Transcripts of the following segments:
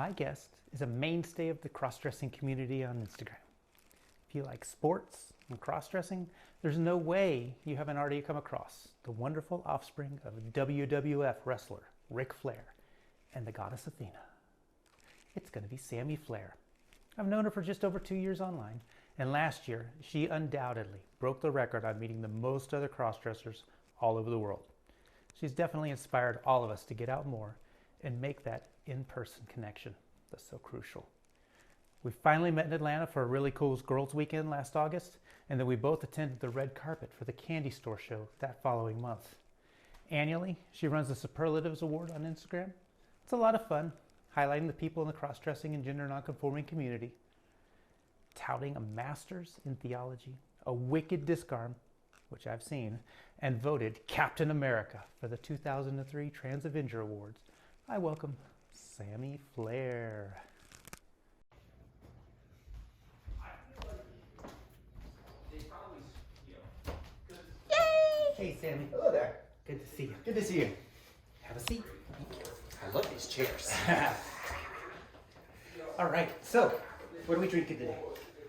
my guest is a mainstay of the cross-dressing community on Instagram. If you like sports and cross-dressing, there's no way you haven't already come across the wonderful offspring of WWF wrestler Ric Flair and the goddess Athena. It's going to be Sami Flair. I've known her for just over 2 years online, and last year she undoubtedly broke the record on meeting the most other cross-dressers all over the world. She's definitely inspired all of us to get out more and make that in-person connection that's so crucial. We finally met in Atlanta for a really cool girls' weekend last August, and then we both attended the red carpet for the candy store show that following month. Annually, she runs the Superlatives Award on Instagram. It's a lot of fun, highlighting the people in the cross-dressing and gender non-conforming community, touting a master's in theology, a wicked disc arm, which I've seen, and voted Captain America for the 2003 Trans Avenger Awards. I welcome Sami Flair. Hey, Sami. Hello there. Good to see you. Good to see you. Have a seat. I love these chairs. All right, so what are we drinking today?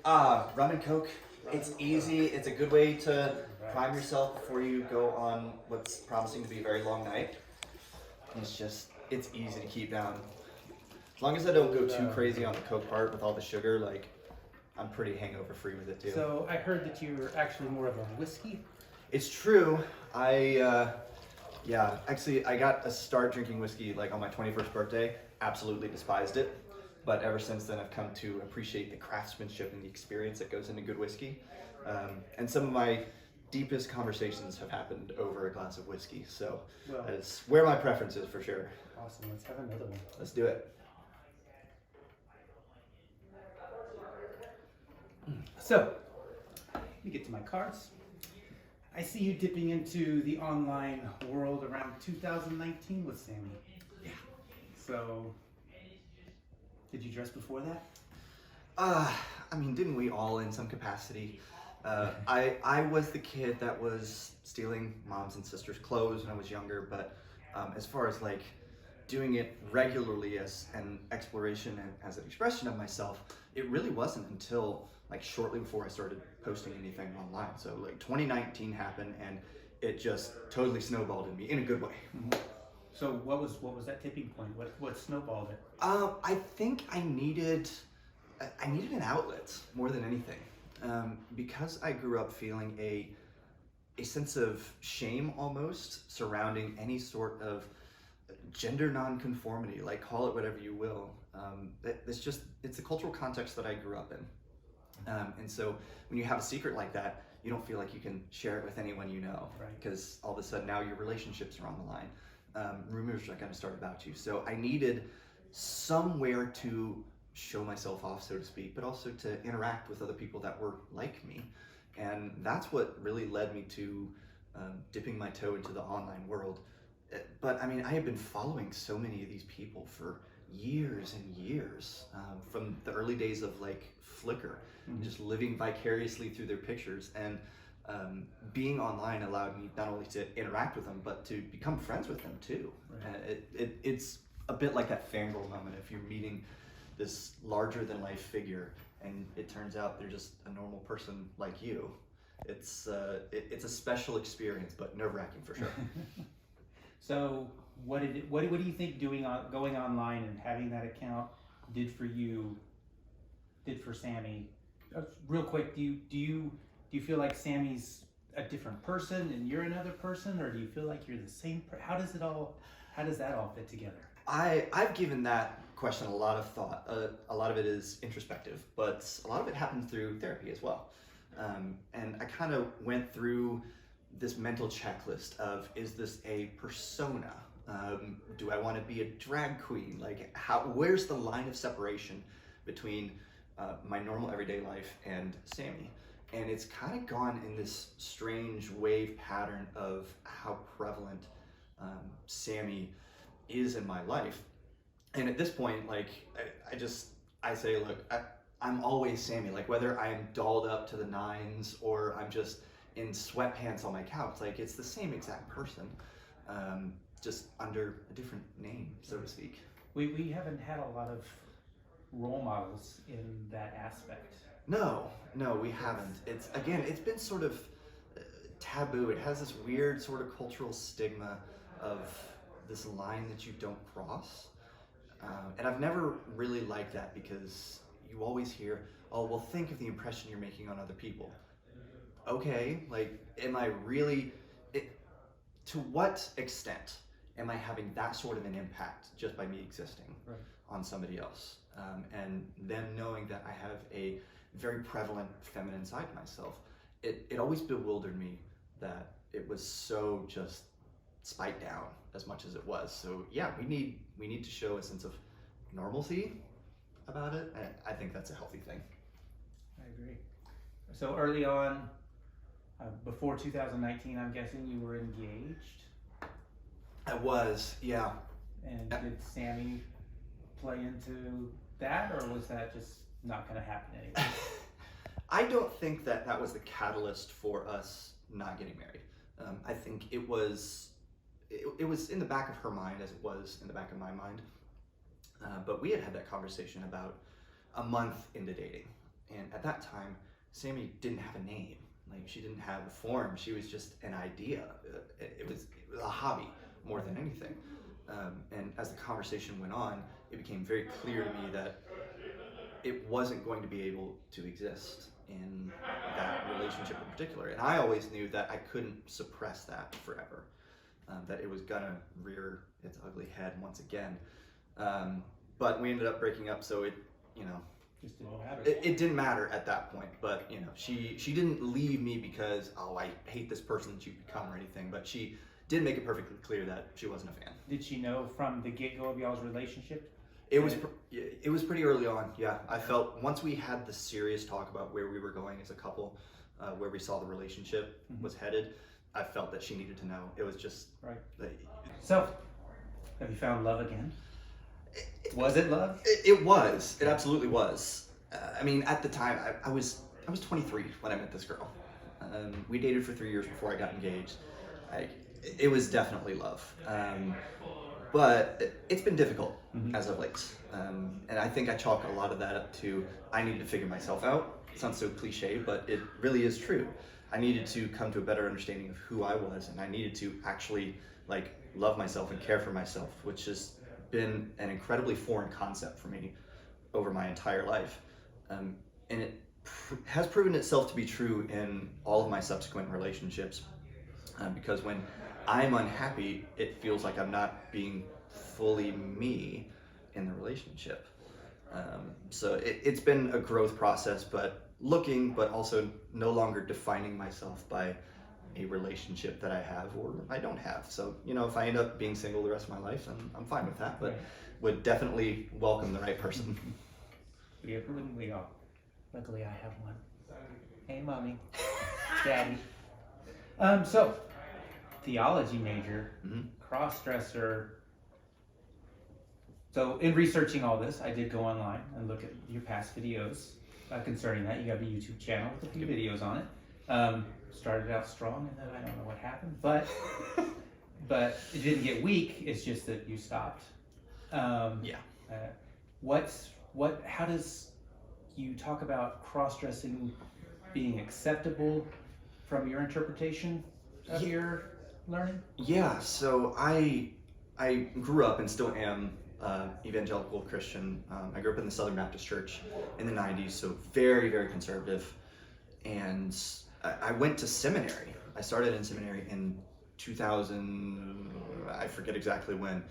Rum and Coke. It's easy. It's a good way to prime yourself before you go on what's promising to be a very long night. It's easy to keep down. As long as I don't go too crazy on the Coke part with all the sugar, like, I'm pretty hangover free with it too. So I heard that you're actually more of a whiskey. It's true. Actually, I got a start drinking whiskey like on my 21st birthday. Absolutely despised it. But ever since then, I've come to appreciate the craftsmanship and the experience that goes into good whiskey. And some of my deepest conversations have happened over a glass of whiskey. So that's where my preference is for sure. Awesome. Let's have another one. Let's do it. So, let me get to my cards. I see you dipping into the online world around 2019 with Sami. Yeah. So, did you dress before that? Didn't we all in some capacity? I was the kid that was stealing mom's and sister's clothes when I was younger, but as far as like doing it regularly as an exploration and as an expression of myself, it really wasn't until like shortly before I started posting anything online. So like 2019 happened and it just totally snowballed in me in a good way. Mm-hmm. So what was that tipping point? What snowballed it? I think I needed an outlet more than anything. Because I grew up feeling a sense of shame almost surrounding any sort of gender nonconformity, like call it whatever you will. It's the cultural context that I grew up in. And so when you have a secret like that, you don't feel like you can share it with anyone you know, because all of a sudden now your relationships are on the line. Rumors are going to start about you. So I needed somewhere to show myself off, so to speak, but also to interact with other people that were like me. And that's what really led me to dipping my toe into the online world. But I have been following so many of these people for years and years, from the early days of like Flickr, just living vicariously through their pictures. And being online allowed me not only to interact with them, but to become friends with them too. Right. It's a bit like that fangirl moment if you're meeting this larger than life figure and it turns out they're just a normal person like you. It's a special experience, but nerve-wracking for sure. So what do you think going online and having that account did for you, did for Sami? Real quick, do you feel like Sami's a different person and you're another person, or do you feel like you're the same how does that all fit together? I've given that question a lot of thought. A lot of it is introspective, but a lot of it happens through therapy as well. And I kind of went through this mental checklist of, is this a persona? Do I want to be a drag queen? Like, where's the line of separation between my normal everyday life and Sami? And it's kind of gone in this strange wave pattern of how prevalent Sami is in my life. And at this point, like, I say, look, I'm always Sami. Like, whether I'm dolled up to the nines or I'm just in sweatpants on my couch, like, it's the same exact person, just under a different name, so to speak. We haven't had a lot of role models in that aspect. No, we haven't. It's been sort of taboo. It has this weird sort of cultural stigma of this line that you don't cross. And I've never really liked that because you always hear, oh, well, think of the impression you're making on other people. Okay, like, am I really, to what extent am I having that sort of an impact just by me existing on somebody else? And then knowing that I have a very prevalent feminine side to myself, it always bewildered me that it was so just spiked down as much as it was. So yeah, we need to show a sense of normalcy about it, and I think that's a healthy thing. I agree. So early on, before 2019, I'm guessing you were engaged. I was, yeah. And did Sami play into that, or was that just not going to happen anyway? I don't think that was the catalyst for us not getting married. I think it was in the back of her mind as it was in the back of my mind. But we had that conversation about a month into dating. And at that time, Sami didn't have a name. Like, she didn't have a form. She was just an idea. It was a hobby more than anything. And as the conversation went on, it became very clear to me that it wasn't going to be able to exist in that relationship in particular. And I always knew that I couldn't suppress that forever, that it was gonna rear its ugly head once again. But we ended up breaking up, so it, just didn't matter. It didn't matter at that point. But she didn't leave me because, oh, I hate this person that you've become or anything. But she did make it perfectly clear that she wasn't a fan. Did she know from the get-go of y'all's relationship? It was pretty early on, yeah. I felt once we had the serious talk about where we were going as a couple, where we saw the relationship was headed, I felt that she needed to know. It was just right. So, have you found love again? Was it love? It was. It absolutely was. I mean, at the time, I was 23 when I met this girl. We dated for 3 years before I got engaged. It was definitely love. But it's been difficult as of late. And I think I chalk a lot of that up to I needed to figure myself out. It sounds so cliche, but it really is true. I needed to come to a better understanding of who I was, and I needed to actually love myself and care for myself, which has been an incredibly foreign concept for me over my entire life. And it has proven itself to be true in all of my subsequent relationships, because when I'm unhappy, it feels like I'm not being fully me in the relationship. So it's been a growth process, but also no longer defining myself by a relationship that I have or I don't have. So, if I end up being single the rest of my life, then I'm fine with that, but would definitely welcome the right person. We are. Luckily, I have one. Hey, mommy. Daddy. So, theology major, cross-dresser. So in researching all this, I did go online and look at your past videos concerning that. You have a YouTube channel with a few videos on it. Started out strong, and then I don't know what happened, but it didn't get weak. It's just that you stopped. How does you talk about cross-dressing being acceptable from your interpretation of your learning? Yeah, so I grew up and still am evangelical Christian. I grew up in the Southern Baptist Church in the 90s, so very, very conservative. And I went to seminary. I started in seminary in 2000, I forget exactly when,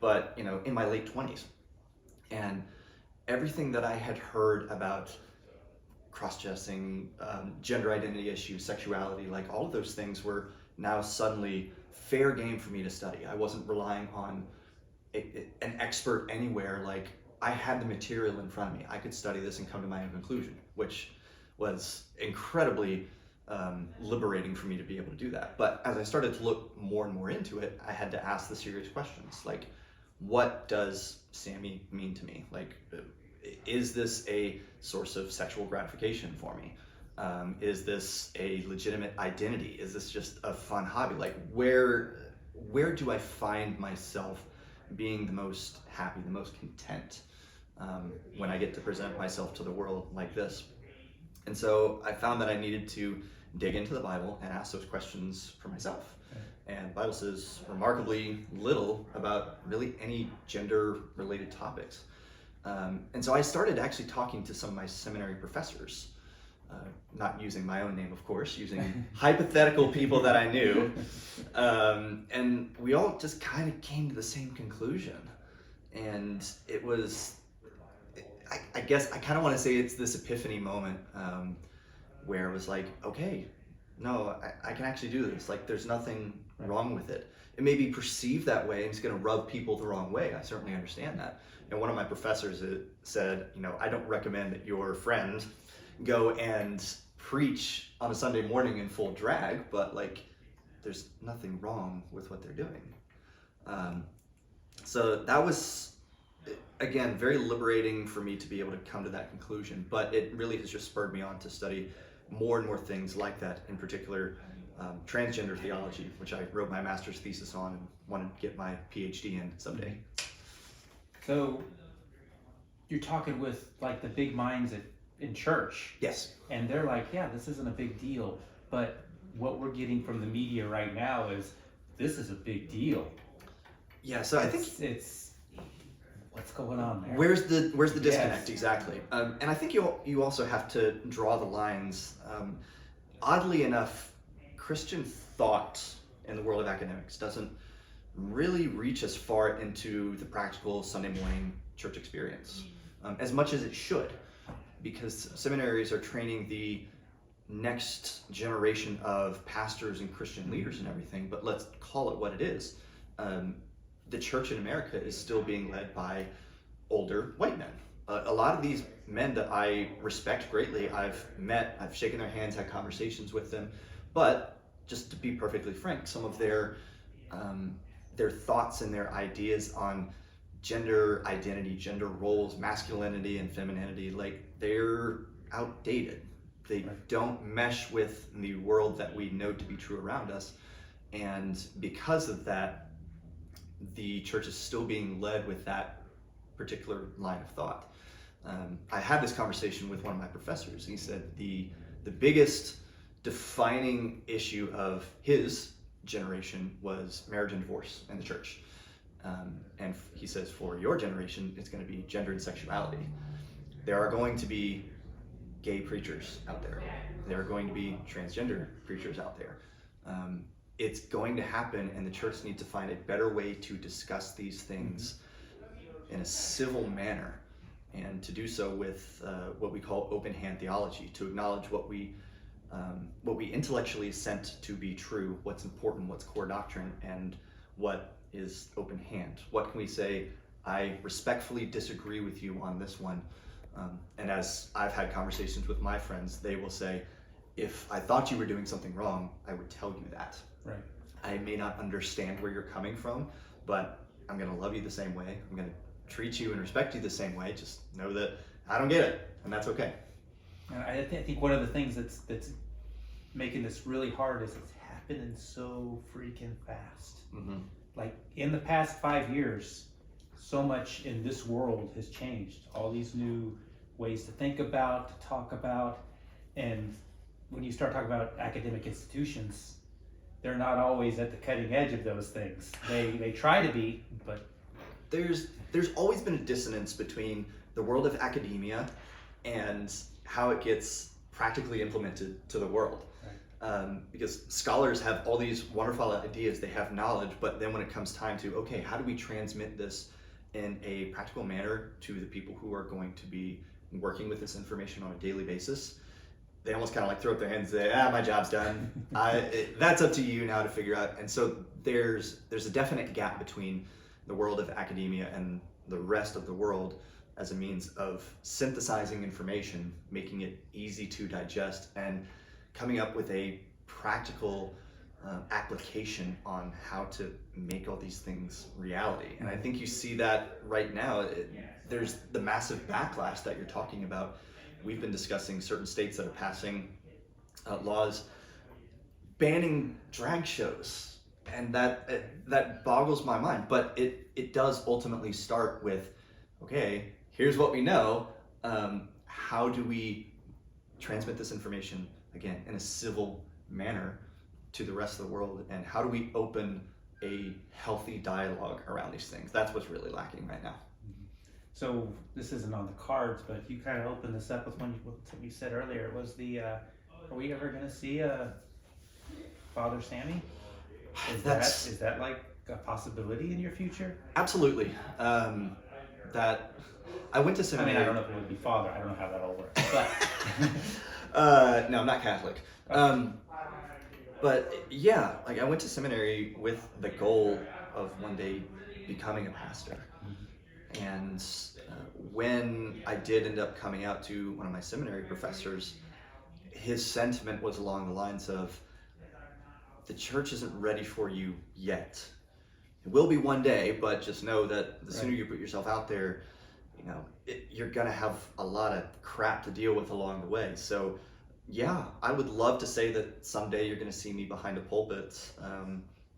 but in my late 20s. And everything that I had heard about cross-dressing, gender identity issues, sexuality, all of those things were now suddenly fair game for me to study. I wasn't relying on an expert anywhere. I had the material in front of me. I could study this and come to my own conclusion, which was incredibly liberating for me to be able to do that. But as I started to look more and more into it, I had to ask the serious questions, what does Sami mean to me? Is this a source of sexual gratification for me? Is this a legitimate identity? Is this just a fun hobby? Where do I find myself being the most happy, the most content? when I get to present myself to the world like this. And so I found that I needed to dig into the Bible and ask those questions for myself. And the Bible says remarkably little about really any gender-related topics. And so I started actually talking to some of my seminary professors, not using my own name, of course, using hypothetical people that I knew. And we all just kind of came to the same conclusion. And it was, I guess I kind of want to say it's this epiphany moment where it was like, okay, no, I can actually do this. Like, there's nothing wrong with it. It may be perceived that way, and it's going to rub people the wrong way. I certainly understand that. And one of my professors said, I don't recommend that your friend go and preach on a Sunday morning in full drag, but like, there's nothing wrong with what they're doing. So that was, again, very liberating for me to be able to come to that conclusion, but it really has just spurred me on to study more and more things like that, in particular transgender theology, which I wrote my master's thesis on and wanted to get my PhD in someday. So you're talking with like the big minds in church. Yes. And they're like, yeah, this isn't a big deal. But what we're getting from the media right now is this is a big deal. Yeah, so I think it's what's going on there? Where's the disconnect? Yes. Exactly. And I think you also have to draw the lines. Oddly enough, Christian thought in the world of academics doesn't really reach as far into the practical Sunday morning church experience as much as it should, because seminaries are training the next generation of pastors and Christian leaders and everything, but let's call it what it is. The church in America is still being led by older white men. A lot of these men that I respect greatly, I've met, I've shaken their hands, had conversations with them, but just to be perfectly frank, some of their thoughts and their ideas on gender identity, gender roles, masculinity and femininity, like, they're outdated. They don't mesh with the world that we know to be true around us. And because of that, the church is still being led with that particular line of thought. I had this conversation with one of my professors. He said the biggest defining issue of his generation was marriage and divorce in the church. And he says, for your generation, it's going to be gender and sexuality. There are going to be gay preachers out there. There are going to be transgender preachers out there. It's going to happen, and the church needs to find a better way to discuss these things in a civil manner, and to do so with what we call open hand theology, to acknowledge what we intellectually assent to be true, what's important, what's core doctrine, and what is open hand. What can we say, I respectfully disagree with you on this one. And as I've had conversations with my friends, they will say, if I thought you were doing something wrong, I would tell you that. Right. I may not understand where you're coming from, but I'm going to love you the same way. I'm going to treat you and respect you the same way. Just know that I don't get it, and that's okay. And I think one of the things that's making this really hard is it's happening so freaking fast. Mm-hmm. Like, in the past 5 years, so much in this world has changed. All these new ways to think about, to talk about, and when you start talking about academic institutions, they're not always at the cutting edge of those things. They try to be, but There's always been a dissonance between the world of academia and how it gets practically implemented to the world. Because scholars have all these wonderful ideas, they have knowledge, but then when it comes time to, okay, how do we transmit this in a practical manner to the people who are going to be working with this information on a daily basis, they almost kind of like throw up their hands and say, my job's done. That's up to you now to figure out. And so there's a definite gap between the world of academia and the rest of the world as a means of synthesizing information, making it easy to digest, and coming up with a practical application on how to make all these things reality. And I think you see that right now. There's the massive backlash that you're talking about. We've been discussing certain states that are passing laws banning drag shows, and that boggles my mind. But it does ultimately start with, okay, here's what we know. How do we transmit this information, again, in a civil manner to the rest of the world? And how do we open a healthy dialogue around these things? That's what's really lacking right now. So this isn't on the cards, but you kind of opened this up with what you said earlier. It was the, are we ever going to see Father Sami? Is that like a possibility in your future? Absolutely. That I went to seminary. I don't know if it would be Father. I don't know how that all works. But no, I'm not Catholic. But yeah, like I went to seminary with the goal of one day becoming a pastor. And when I did end up coming out to one of my seminary professors, his sentiment was along the lines of, the church isn't ready for you yet. It will be one day, but just know that the sooner you put yourself out there, you're gonna have a lot of crap to deal with along the way. So yeah, I would love to say that someday you're gonna see me behind a pulpit.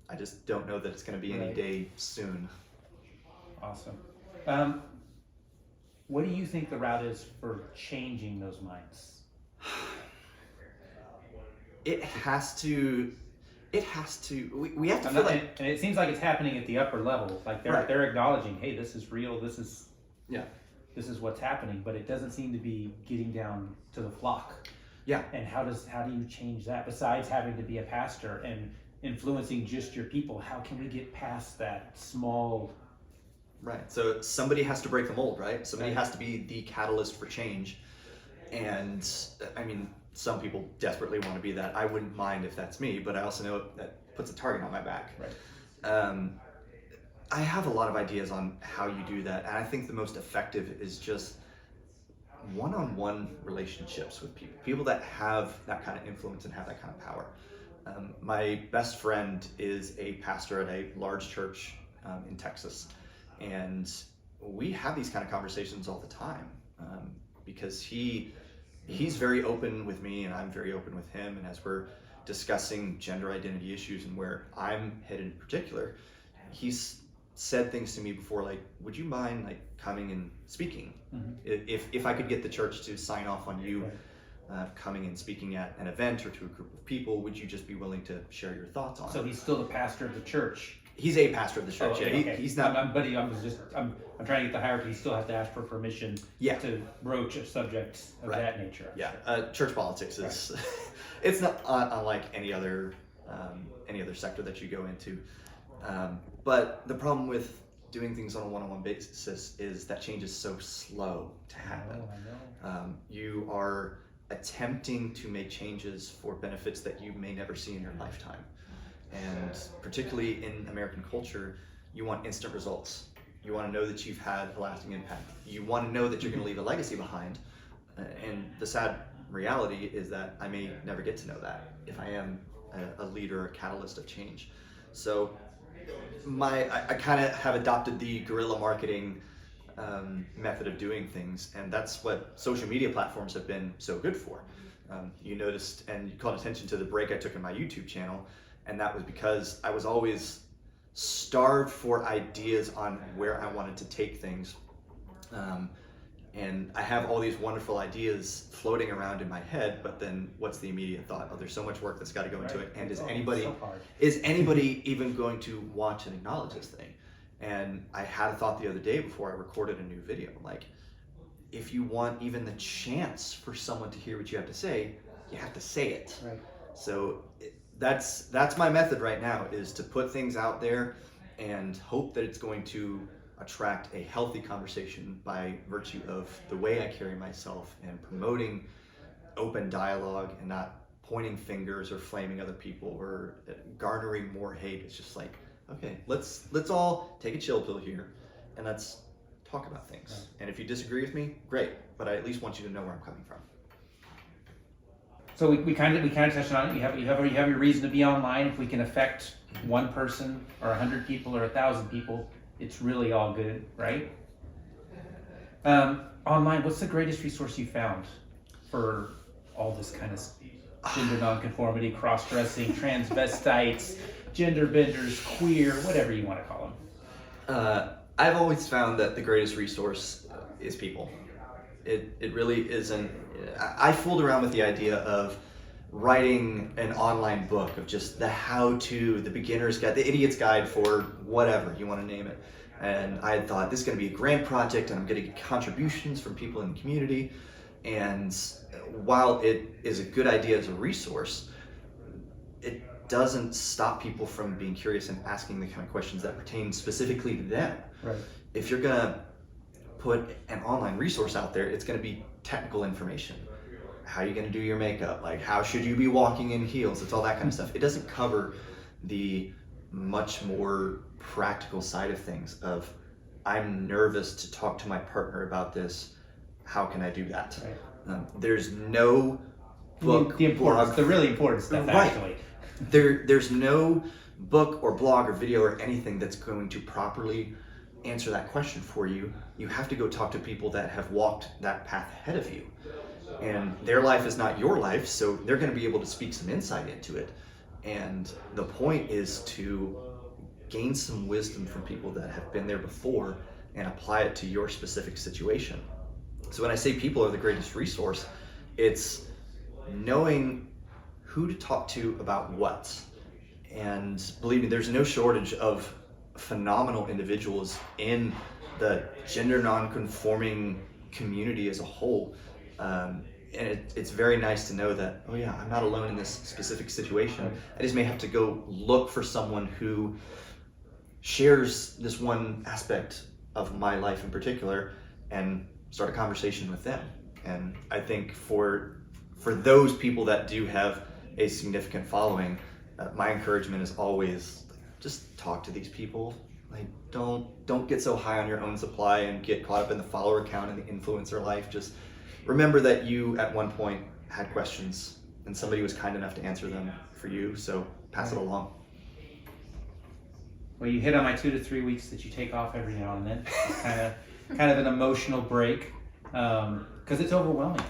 I just don't know that it's gonna be any day soon. Awesome. What do you think the route is for changing those minds? It has to, we have to feel like... And it seems like it's happening at the upper level. Like they're acknowledging, hey, this is real, this is what's happening, but it doesn't seem to be getting down to the flock. Yeah. And how do you change that? Besides having to be a pastor and influencing just your people, how can we get past that small... Right. So somebody has to break the mold, right? Somebody has to be the catalyst for change. And I mean, some people desperately want to be that. I wouldn't mind if that's me, but I also know that puts a target on my back. Right. I have a lot of ideas on how you do that. And I think the most effective is just one-on-one relationships with people. People that have that kind of influence and have that kind of power. My best friend is a pastor at a large church in Texas. And we have these kind of conversations all the time because he's very open with me and I'm very open with him. And as we're discussing gender identity issues and where I'm headed in particular, he's said things to me before like, would you mind like coming and speaking? If I could get the church to sign off on you coming and speaking at an event or to a group of people, would you just be willing to share your thoughts on it? So he's still the pastor of the church. He's a pastor of the church. Okay. He's not. I'm trying to get the hierarchy. He still has to ask for permission to broach a subject of that nature. Yeah, church politics is it's not unlike any other sector that you go into. But the problem with doing things on a one-on-one basis is that change is so slow to happen. I know. You are attempting to make changes for benefits that you may never see in your lifetime. And particularly in American culture, you want instant results. You want to know that you've had a lasting impact. You want to know that you're going to leave a legacy behind. And the sad reality is that I may never get to know that if I am a leader, a catalyst of change. So I kind of have adopted the guerrilla marketing method of doing things, and that's what social media platforms have been so good for. You noticed and you called attention to the break I took in my YouTube channel. And that was because I was always starved for ideas on where I wanted to take things. And I have all these wonderful ideas floating around in my head, but then what's the immediate thought? Oh, there's so much work that's got to go into it. And is anybody even going to watch and acknowledge this thing? And I had a thought the other day before I recorded a new video. Like, if you want even the chance for someone to hear what you have to say, you have to say it. Right. So that's my method right now, is to put things out there and hope that it's going to attract a healthy conversation by virtue of the way I carry myself and promoting open dialogue and not pointing fingers or flaming other people or garnering more hate. It's just like, okay, let's all take a chill pill here and let's talk about things. Right. And if you disagree with me, great, but I at least want you to know where I'm coming from. So we kind of touched on it. You have your reason to be online. If we can affect one person or 100 people or 1,000 people, it's really all good, right? Online, what's the greatest resource you found for all this kind of gender nonconformity, cross-dressing, transvestites, gender benders, queer, whatever you want to call them? I've always found that the greatest resource is people. It really isn't. I fooled around with the idea of writing an online book of just the how-to, the beginner's guide, the idiot's guide for whatever you want to name it. And I thought this is going to be a grand project and I'm going to get contributions from people in the community. And while it is a good idea as a resource, it doesn't stop people from being curious and asking the kind of questions that pertain specifically to them. Right. If you're going to put an online resource out there, it's going to be technical information. How are you going to do your makeup? Like, how should you be walking in heels? It's all that kind of stuff. It doesn't cover the much more practical side of things of, I'm nervous to talk to my partner about this. How can I do that? Right. There's no book, the importance, blog, the really important stuff, right. actually. There's no book or blog or video or anything that's going to properly answer that question for you. You have to go talk to people that have walked that path ahead of you. And their life is not your life, so they're going to be able to speak some insight into it. And the point is to gain some wisdom from people that have been there before and apply it to your specific situation. So when I say people are the greatest resource, it's knowing who to talk to about what. And believe me, there's no shortage of phenomenal individuals in the gender non-conforming community as a whole. And it's very nice to know that, oh yeah, I'm not alone in this specific situation. I just may have to go look for someone who shares this one aspect of my life in particular and start a conversation with them. And I think for those people that do have a significant following, my encouragement is always just talk to these people. Like, don't get so high on your own supply and get caught up in the follower count and the influencer life. Just remember that you at one point had questions and somebody was kind enough to answer them for you, so pass it along. Well, you hit on my 2 to 3 weeks that you take off every now and then. It's kind of an emotional break, because it's overwhelming.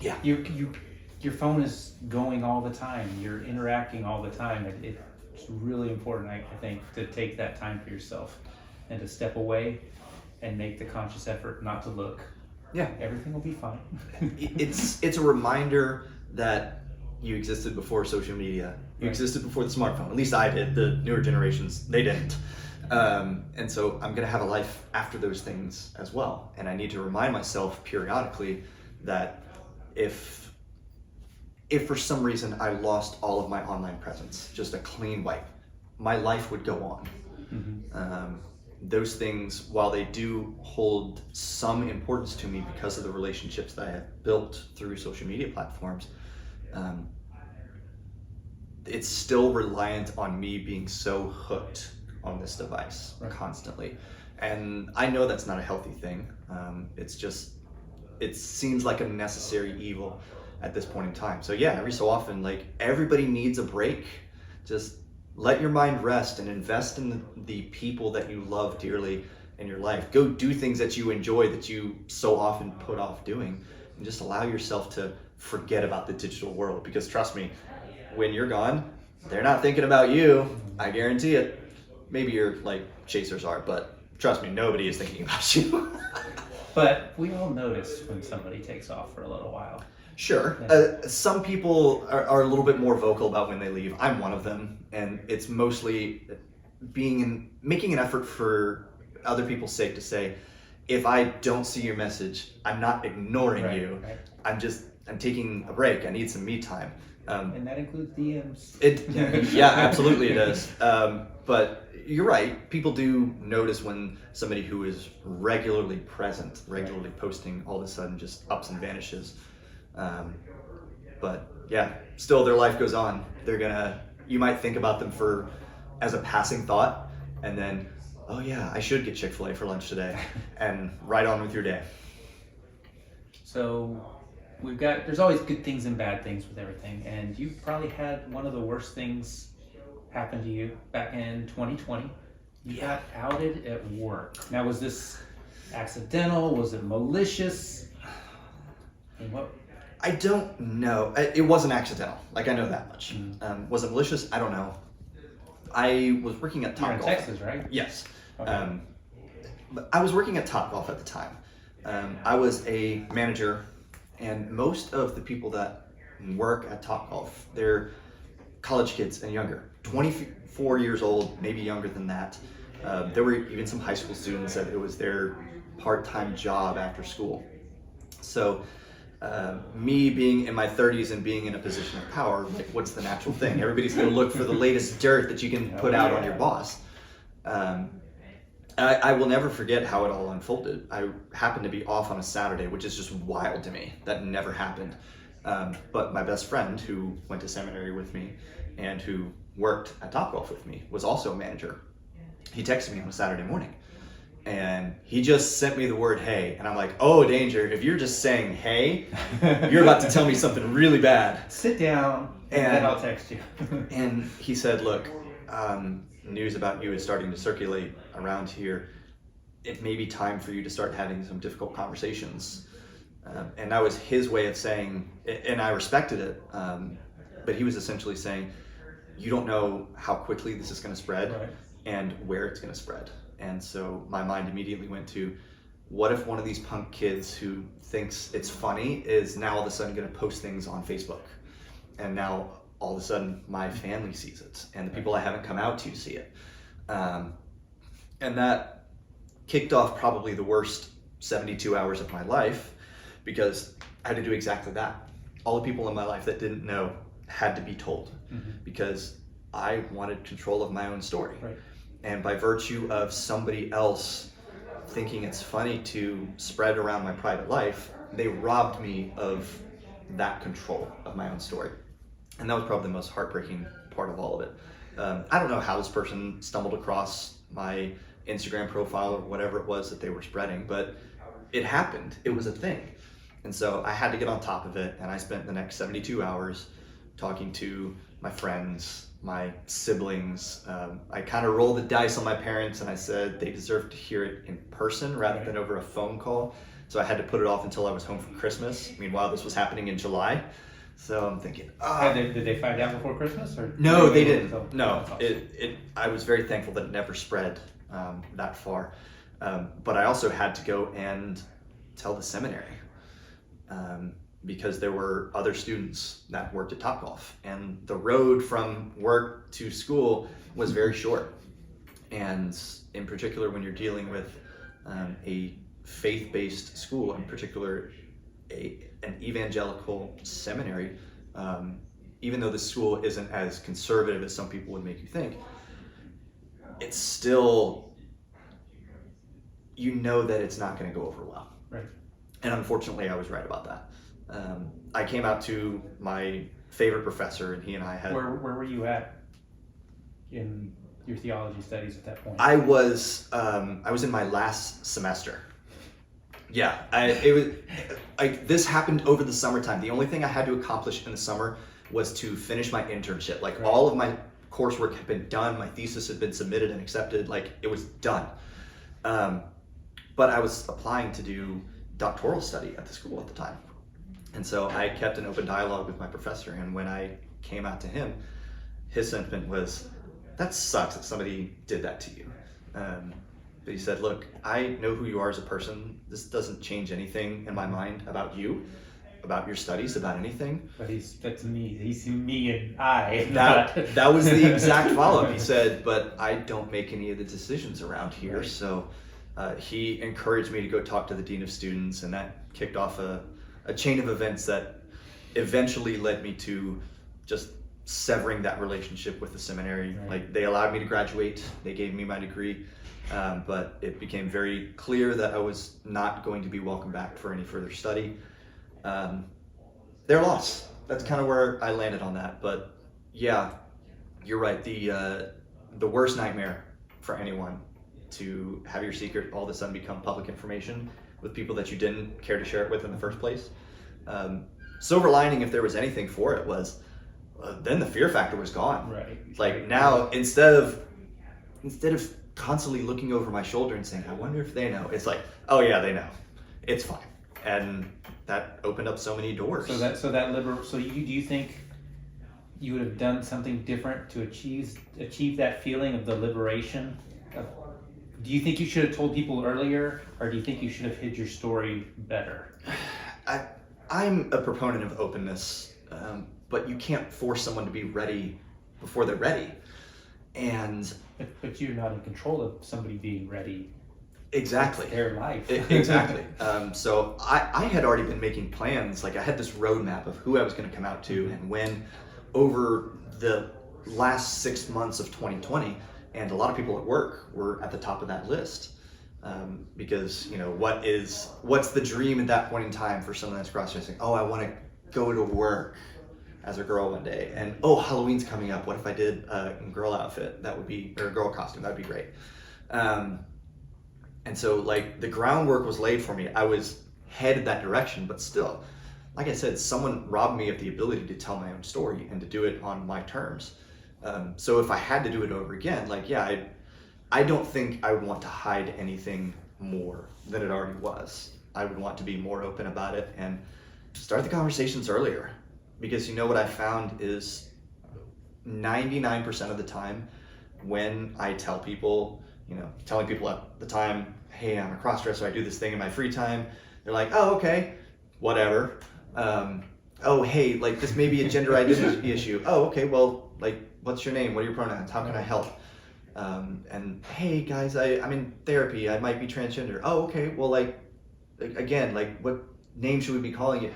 Yeah. Your phone is going all the time. You're interacting all the time. It's really important, I think, to take that time for yourself and to step away and make the conscious effort not to look. Yeah. Everything will be fine. It's a reminder that you existed before social media. You existed before the smartphone. At least I did. The newer generations, they didn't. And so I'm going to have a life after those things as well. And I need to remind myself periodically that if for some reason I lost all of my online presence, just a clean wipe, my life would go on. Mm-hmm. Those things, while they do hold some importance to me because of the relationships that I have built through social media platforms, it's still reliant on me being so hooked on this device constantly. And I know that's not a healthy thing. It seems like a necessary evil at this point in time. So yeah, every so often, like, everybody needs a break. Just let your mind rest and invest in the people that you love dearly in your life. Go do things that you enjoy that you so often put off doing, and just allow yourself to forget about the digital world, because trust me, when you're gone, they're not thinking about you. I guarantee it. Maybe your chasers are, but trust me, nobody is thinking about you. But we all notice when somebody takes off for a little while. Sure. Some people are a little bit more vocal about when they leave. I'm one of them, and it's mostly making an effort for other people's sake to say, if I don't see your message, I'm not ignoring you. Right. I'm taking a break. I need some me time. And that includes DMs. Yeah, absolutely it does. But you're right. People do notice when somebody who is regularly present, regularly posting, all of a sudden just ups and vanishes. But yeah, still their life goes on. You might think about them as a passing thought, and then, oh yeah, I should get Chick-fil-A for lunch today, and right on with your day. So there's always good things and bad things with everything, and you probably had one of the worst things happen to you back in 2020. You got outed at work. Now, was this accidental? Was it malicious? And what? I don't know. It wasn't accidental. I know that much. Mm-hmm. Was it malicious? I don't know. I was working at Topgolf. You're in Texas, right? Yes. Okay. But I was working at Topgolf at the time. I was a manager, and most of the people that work at Topgolf, they're college kids and younger, 24 years old, maybe younger than that. There were even some high school students that it was their part-time job after school. So me being in my 30s and being in a position of power, like, what's the natural thing? Everybody's going to look for the latest dirt that you can put out on your boss. I will never forget how it all unfolded. I happened to be off on a Saturday, which is just wild to me. That never happened. But my best friend, who went to seminary with me and who worked at Topgolf with me, was also a manager. He texted me on a Saturday morning, and he just sent me the word "hey," and I'm like, "Oh, danger! If you're just saying "hey," you're about to tell me something really bad." Sit down, and then I'll text you. And he said, "Look, news about you is starting to circulate around here. It may be time for you to start having some difficult conversations." And that was his way of saying, and I respected it, but he was essentially saying, you don't know how quickly this is going to spread, right, and where it's going to spread. And so my mind immediately went to, what if one of these punk kids who thinks it's funny is now all of a sudden going to post things on Facebook? And now all of a sudden my family sees it, and the people I haven't come out to see it. And that kicked off probably the worst 72 hours of my life, because I had to do exactly that. All the people in my life that didn't know had to be told, because I wanted control of my own story. Right. And by virtue of somebody else thinking it's funny to spread around my private life, they robbed me of that control of my own story. And that was probably the most heartbreaking part of all of it. I don't know how this person stumbled across my Instagram profile or whatever it was that they were spreading, but it happened. It was a thing. And so I had to get on top of it, and I spent the next 72 hours talking to my friends, my siblings. I kind of rolled the dice on my parents, and I said they deserved to hear it in person rather than over a phone call. So I had to put it off until I was home for Christmas. Meanwhile, this was happening in July. So I'm thinking, Did they find out before Christmas? Or no, they didn't. No, I was very thankful that it never spread that far. But I also had to go and tell the seminary, because there were other students that worked at Topgolf, and the road from work to school was very short. And in particular, when you're dealing with a faith-based school, in particular an evangelical seminary, even though the school isn't as conservative as some people would make you think, it's still, you know that it's not going to go over well. Right. And unfortunately, I was right about that. I came out to my favorite professor, and he and I had... Where were you at in your theology studies at that point? I was in my last semester. Yeah, this happened over the summertime. The only thing I had to accomplish in the summer was to finish my internship. Like, right, all of my coursework had been done, my thesis had been submitted and accepted, like, it was done. But I was applying to do doctoral study at the school at the time. And so I kept an open dialogue with my professor, and when I came out to him, his sentiment was, that sucks that somebody did that to you. But he said, look, I know who you are as a person. This doesn't change anything in my mind about you, about your studies, about anything. But that's me. He's me and I. That was the exact follow-up. He said, but I don't make any of the decisions around here. Right. So he encouraged me to go talk to the dean of students, and that kicked off a chain of events that eventually led me to just severing that relationship with the seminary. Right. Like, they allowed me to graduate, they gave me my degree, but it became very clear that I was not going to be welcome back for any further study. Their loss. That's kind of where I landed on that. But yeah, you're right. The worst nightmare for anyone, to have your secret all of a sudden become public information with people that you didn't care to share it with in the first place. Silver lining, if there was anything for it, was then the fear factor was gone. Right. Like, now, instead of constantly looking over my shoulder and saying, I wonder if they know, it's like, oh yeah, they know, it's fine. And that opened up so many doors. So do you think you would have done something different to achieve that feeling of the liberation Do you think you should have told people earlier, or do you think you should have hid your story better? I'm a proponent of openness, but you can't force someone to be ready before they're ready. And But you're not in control of somebody being ready. exactly. It's their life. Exactly. So I had already been making plans. Like I had this roadmap of who I was going to come out to and when over the last 6 months of 2020. And a lot of people at work were at the top of that list. Because, you know, what's the dream at that point in time for someone that's cross-dressing? Oh, I want to go to work as a girl one day. And oh, Halloween's coming up. What if I did a girl outfit? That would be, or a girl costume. That would be great. And so like the groundwork was laid for me. I was headed that direction, but still, like I said, someone robbed me of the ability to tell my own story and to do it on my terms. So if I had to do it over again, like, yeah, I don't think I would want to hide anything more than it already was. I would want to be more open about it and start the conversations earlier. Because you know what I found is 99% of the time when I tell people, you know, telling people at the time, hey, I'm a crossdresser, I do this thing in my free time, they're like, oh, okay, whatever. Oh, hey, like this may be a gender identity issue. Oh, okay, well, like, what's your name? What are your pronouns? How can I help? And hey guys, I'm in therapy. I might be transgender. Oh, okay. Well, like again, like what name should we be calling it?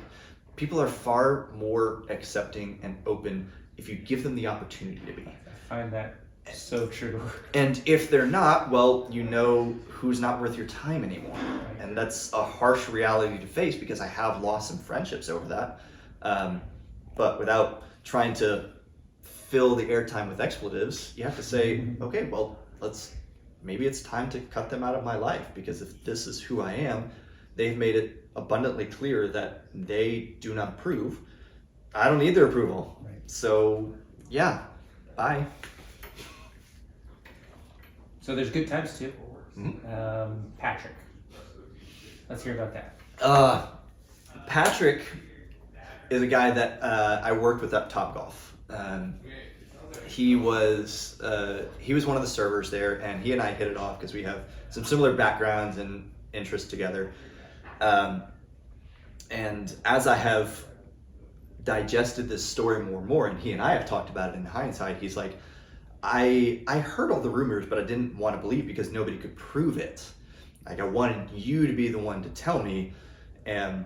People are far more accepting and open if you give them the opportunity to be. I find that so true. And if they're not, well, you know who's not worth your time anymore. And that's a harsh reality to face because I have lost some friendships over that. But without trying to fill the airtime with expletives, you have to say, okay, well, maybe it's time to cut them out of my life, because if this is who I am, they've made it abundantly clear that they do not approve. I don't need their approval. Right. So yeah, bye. So there's good times too. Mm-hmm. Patrick, let's hear about that. Patrick is a guy that I worked with at Topgolf. He was one of the servers there, and he and I hit it off because we have some similar backgrounds and interests together. And as I have digested this story more and more, and he and I have talked about it in hindsight, he's like, I heard all the rumors, but I didn't want to believe because nobody could prove it. Like I wanted you to be the one to tell me, and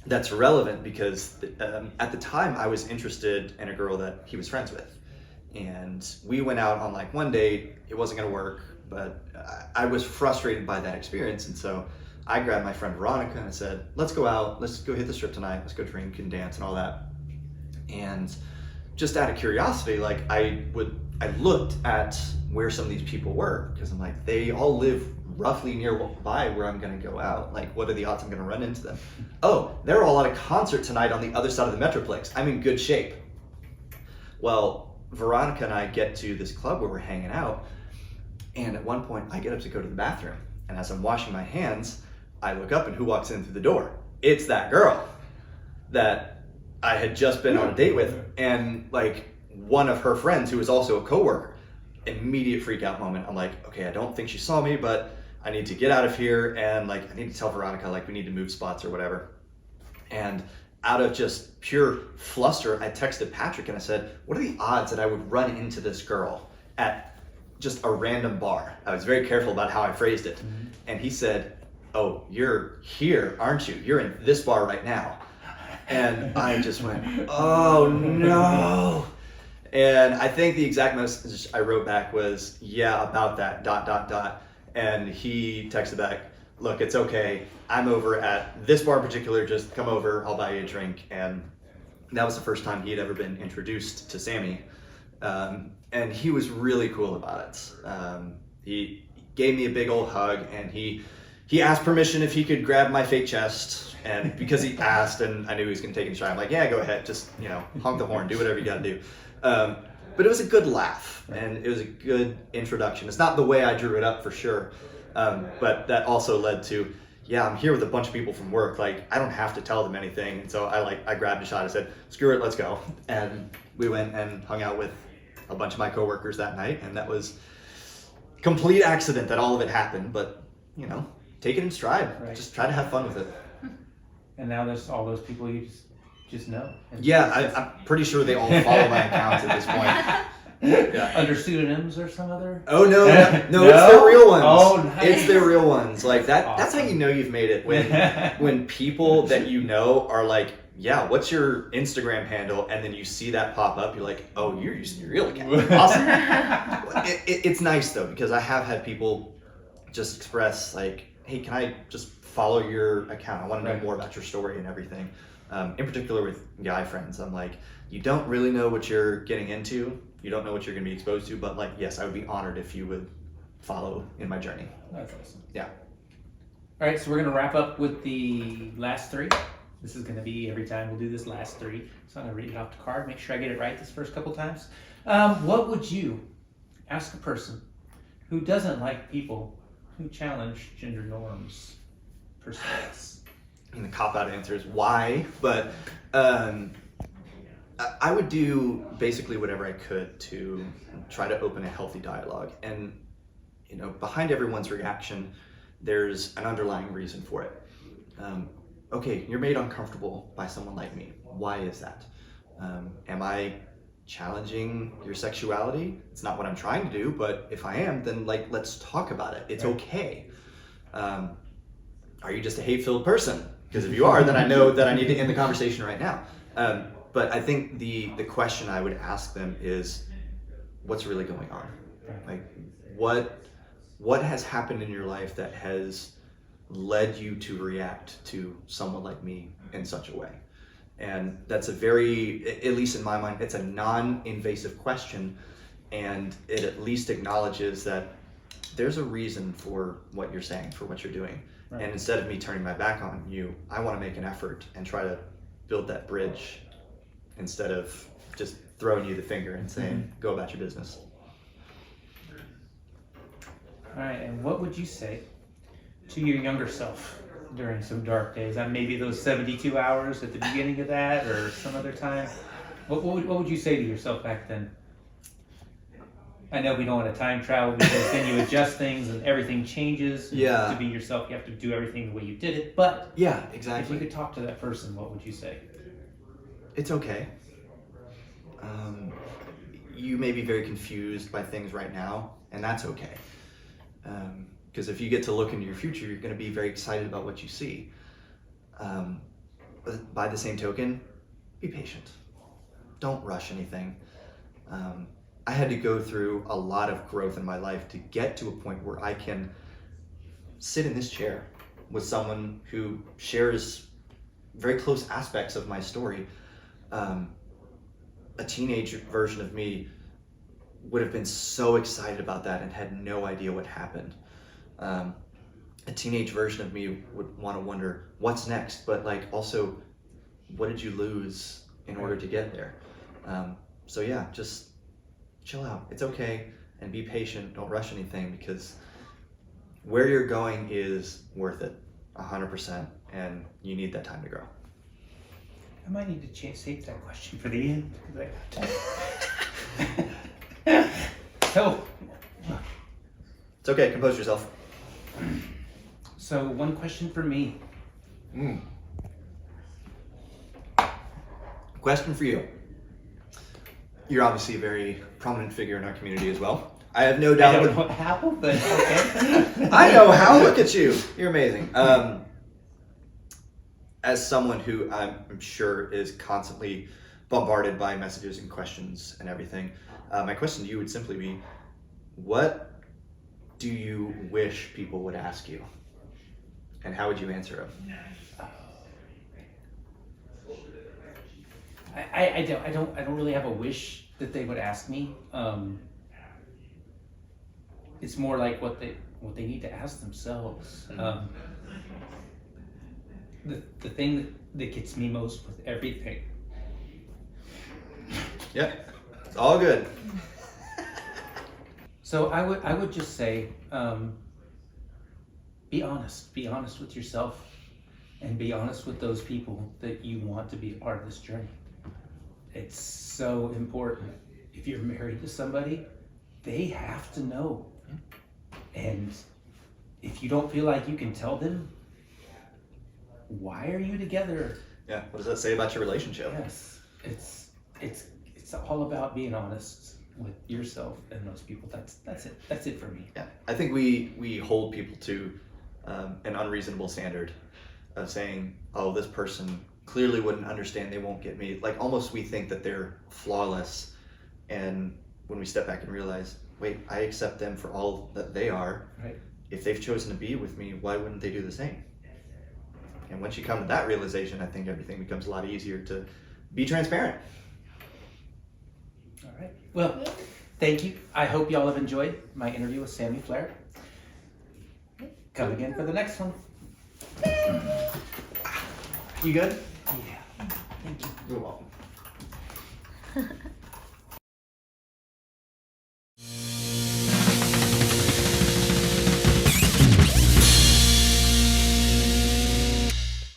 that's relevant because at the time I was interested in a girl that he was friends with. And we went out on like one date. It wasn't going to work, but I was frustrated by that experience. And so I grabbed my friend Veronica and I said, let's go out. Let's go hit the strip tonight. Let's go drink and dance and all that. And just out of curiosity, like I looked at where some of these people were, because I'm like, they all live roughly nearby where I'm going to go out. Like, what are the odds I'm going to run into them? Oh, they're all at a concert tonight on the other side of the Metroplex. I'm in good shape. Well, Veronica and I get to this club where we're hanging out, and at one point I get up to go to the bathroom, and as I'm washing my hands, I look up and who walks in through the door? It's that girl that I had just been on a date with, and like one of her friends who was also a coworker. Immediate freak out moment. I'm like, okay, I don't think she saw me, but I need to get out of here, and like I need to tell Veronica like we need to move spots or whatever. And out of just pure fluster, I texted Patrick and I said, what are the odds that I would run into this girl at just a random bar? I was very careful about how I phrased it. Mm-hmm. And he said, oh, you're here, aren't you? You're in this bar right now. And I just went, oh no. And I think the exact message I wrote back was, yeah, about that, ... And he texted back, look, it's okay. I'm over at this bar in particular. Just come over. I'll buy you a drink. And that was the first time he had ever been introduced to Sami. And he was really cool about it. He gave me a big old hug, and he asked permission if he could grab my fake chest. And because he asked, and I knew he was going to take it in stride, I'm like, yeah, go ahead. Just, honk the horn, do whatever you got to do. But it was a good laugh, and it was a good introduction. It's not the way I drew it up for sure. But that also led to, yeah, I'm here with a bunch of people from work. Like, I don't have to tell them anything. And so I grabbed a shot. I said, screw it, let's go. And we went and hung out with a bunch of my coworkers that night. And that was complete accident that all of it happened, but you know, take it in stride. Right. Just try to have fun with it. And now there's all those people you just know. Yeah, I'm pretty sure they all follow my accounts at this point. Yeah. Under pseudonyms or some other? Oh no, it's No? their real ones. Oh, nice. It's their real ones. Like that. Awesome. That's how you know you've made it when people that you know are like, yeah, what's your Instagram handle? And then you see that pop up, you're like, oh, you're using your real account. Awesome. It's nice though, because I have had people just express like, hey, can I just follow your account? I want to know more about your story and everything. In particular with guy friends, I'm like, you don't really know what you're getting into. You don't know what you're going to be exposed to, but like, yes, I would be honored if you would follow in my journey. That's awesome. Yeah. All right, so we're going to wrap up with the last three. This is going to be every time we'll do this last three. So I'm going to read it off the card, make sure I get it right this first couple times. What would you ask a person who doesn't like people who challenge gender norms per se? And the cop-out answer is why, but I would do basically whatever I could to try to open a healthy dialogue. And, you know, behind everyone's reaction, there's an underlying reason for it. Okay, you're made uncomfortable by someone like me. Why is that? Am I challenging your sexuality? It's not what I'm trying to do, but if I am, then like, let's talk about it. It's okay. Are you just a hate-filled person? Because if you are, then I know that I need to end the conversation right now. But I think the question I would ask them is, what's really going on? Like, what has happened in your life that has led you to react to someone like me in such a way? And that's a very, at least in my mind, it's a non-invasive question, and it at least acknowledges that there's a reason for what you're saying, for what you're doing. Right. And instead of me turning my back on you, I want to make an effort and try to build that bridge instead of just throwing you the finger and saying, go about your business. All right, and what would you say to your younger self during some dark days? Maybe those 72 hours at the beginning of that or some other time? What would you say to yourself back then? I know we don't want to time travel because then you adjust things and everything changes. Yeah. To be yourself, you have to do everything the way you did it. But yeah, exactly. If you could talk to that person, what would you say? It's okay. You may be very confused by things right now, and that's okay. Because if you get to look into your future, you're going to be very excited about what you see. But by the same token, be patient. Don't rush anything. I had to go through a lot of growth in my life to get to a point where I can sit in this chair with someone who shares very close aspects of my story. A teenage version of me would have been so excited about that and had no idea what happened. A teenage version of me would want to wonder what's next, but like also, what did you lose in order to get there? So yeah, just chill out. It's okay, and be patient. Don't rush anything, because where you're going is worth it 100%, and you need that time to grow. I might need to save that question for the end. So, it's okay. Compose yourself. So, one question for me. Question for you. You're obviously a very prominent figure in our community as well. I have no doubt. I don't know how, but okay. I know how. Look at you. You're amazing. As someone who I'm sure is constantly bombarded by messages and questions and everything, my question to you would simply be, what do you wish people would ask you? And how would you answer them? I don't really have a wish that they would ask me. It's more like what they need to ask themselves. The thing that gets me most with everything. Yep, it's all good. So I would just say, be honest. Be honest with yourself, and be honest with those people that you want to be a part of this journey. It's so important. If you're married to somebody, they have to know. And if you don't feel like you can tell them, why are you together? Yeah. What does that say about your relationship? Yes, it's all about being honest with yourself and those people. That's it. That's it for me. Yeah. I think we hold people to an unreasonable standard of saying, oh, this person clearly wouldn't understand. They won't get me. Like almost we think that they're flawless. And when we step back and realize, wait, I accept them for all that they are. Right. If they've chosen to be with me, why wouldn't they do the same? And once you come to that realization, I think everything becomes a lot easier to be transparent. All right. Well, thank you. I hope y'all have enjoyed my interview with Sami Flair. Come again for the next one. You good? Yeah. Thank you. You're welcome.